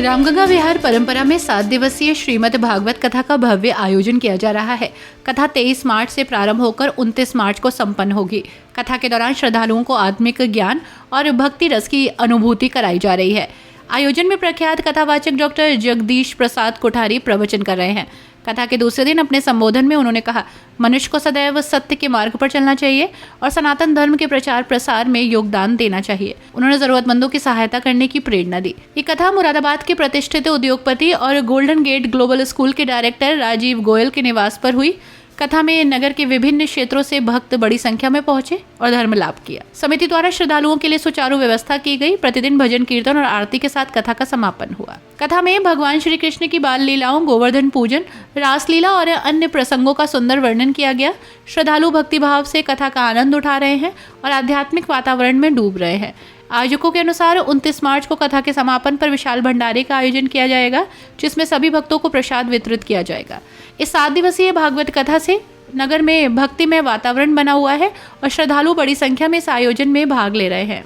रामगंगा विहार परंपरा में 7 दिवसीय श्रीमद् भागवत कथा का भव्य आयोजन किया जा रहा है। कथा 23 मार्च से प्रारंभ होकर 29 मार्च को संपन्न होगी। कथा के दौरान श्रद्धालुओं को आत्मिक ज्ञान और भक्ति रस की अनुभूति कराई जा रही है। आयोजन में प्रख्यात कथावाचक डॉक्टर जगदीश प्रसाद कोठारी प्रवचन कर रहे हैं। कथा के दूसरे दिन अपने संबोधन में उन्होंने कहा, मनुष्य को सदैव सत्य के मार्ग पर चलना चाहिए और सनातन धर्म के प्रचार प्रसार में योगदान देना चाहिए। उन्होंने जरूरतमंदों की सहायता करने की प्रेरणा दी। ये कथा मुरादाबाद के प्रतिष्ठित उद्योगपति और गोल्डन गेट ग्लोबल स्कूल के डायरेक्टर राजीव गोयल के निवास पर हुई। कथा में नगर के विभिन्न क्षेत्रों से भक्त बड़ी संख्या में पहुंचे और धर्म लाभ किया। समिति द्वारा श्रद्धालुओं के लिए सुचारू व्यवस्था की गई। प्रतिदिन भजन कीर्तन और आरती के साथ कथा का समापन हुआ। कथा में भगवान श्री कृष्ण की बाल लीलाओं, गोवर्धन पूजन, रासलीला और अन्य प्रसंगों का सुंदर वर्णन किया गया। श्रद्धालु भक्तिभाव से कथा का आनंद उठा रहे हैं और आध्यात्मिक वातावरण में डूब रहे हैं। आयोजकों के अनुसार 29 मार्च को कथा के समापन पर विशाल भंडारे का आयोजन किया जाएगा, जिसमें सभी भक्तों को प्रसाद वितरित किया जाएगा। इस 7 दिवसीय भागवत कथा से नगर में भक्तिमय वातावरण बना हुआ है और श्रद्धालु बड़ी संख्या में इस आयोजन में भाग ले रहे हैं।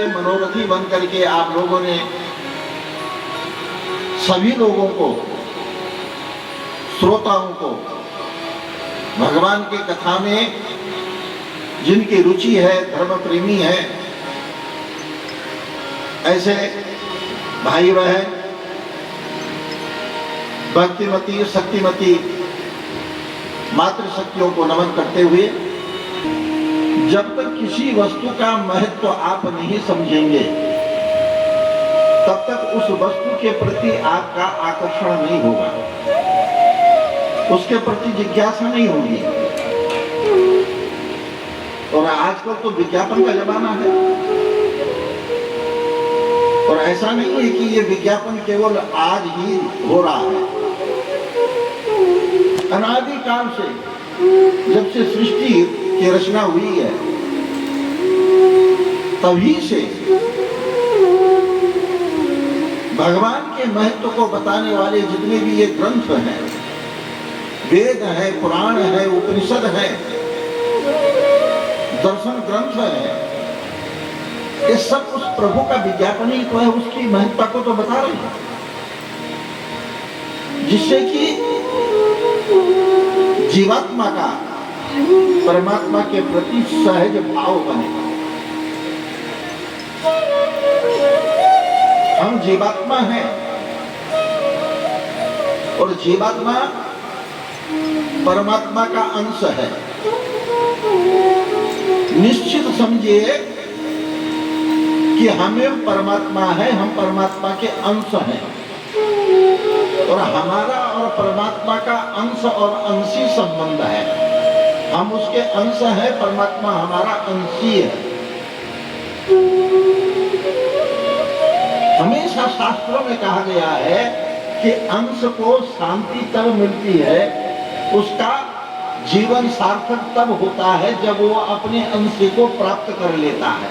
मनोरथी बन करके आप लोगों ने सभी लोगों को, श्रोताओं को भगवान की कथा में जिनकी रुचि है, धर्म प्रेमी है, ऐसे भाई बहन भक्तिमती शक्तिमती मातृशक्तियों को नमन करते हुए, जब तक किसी वस्तु का महत्व आप नहीं समझेंगे तब तक उस वस्तु के प्रति आपका आकर्षण नहीं होगा, उसके प्रति जिज्ञासा नहीं होगी। और आजकल तो विज्ञापन का जमाना है, और ऐसा नहीं है कि ये विज्ञापन केवल आज ही हो रहा है। अनादि काल से, जब से सृष्टि की रचना हुई है, तभी से भगवान के महत्व को बताने वाले जितने भी ये ग्रंथ हैं, वेद है, पुराण है, उपनिषद है, दर्शन ग्रंथ है, ये सब उस प्रभु का विज्ञापन ही तो है, उसकी महत्ता को तो बता रहे हैं, जिससे कि जीवात्मा का परमात्मा के प्रति सहज भाव बनेगा। हम जीवात्मा हैं और जीवात्मा परमात्मा का अंश है। निश्चित समझिए कि हमें परमात्मा है, हम परमात्मा के अंश हैं, और हमारा और परमात्मा का अंश और अंशी संबंध है। हम उसके अंश हैं, परमात्मा हमारा अंशी है। हमेशा शास्त्रों में कहा गया है कि अंश को शांति तब मिलती है, उसका जीवन सार्थक तब होता है जब वो अपने अंश को प्राप्त कर लेता है।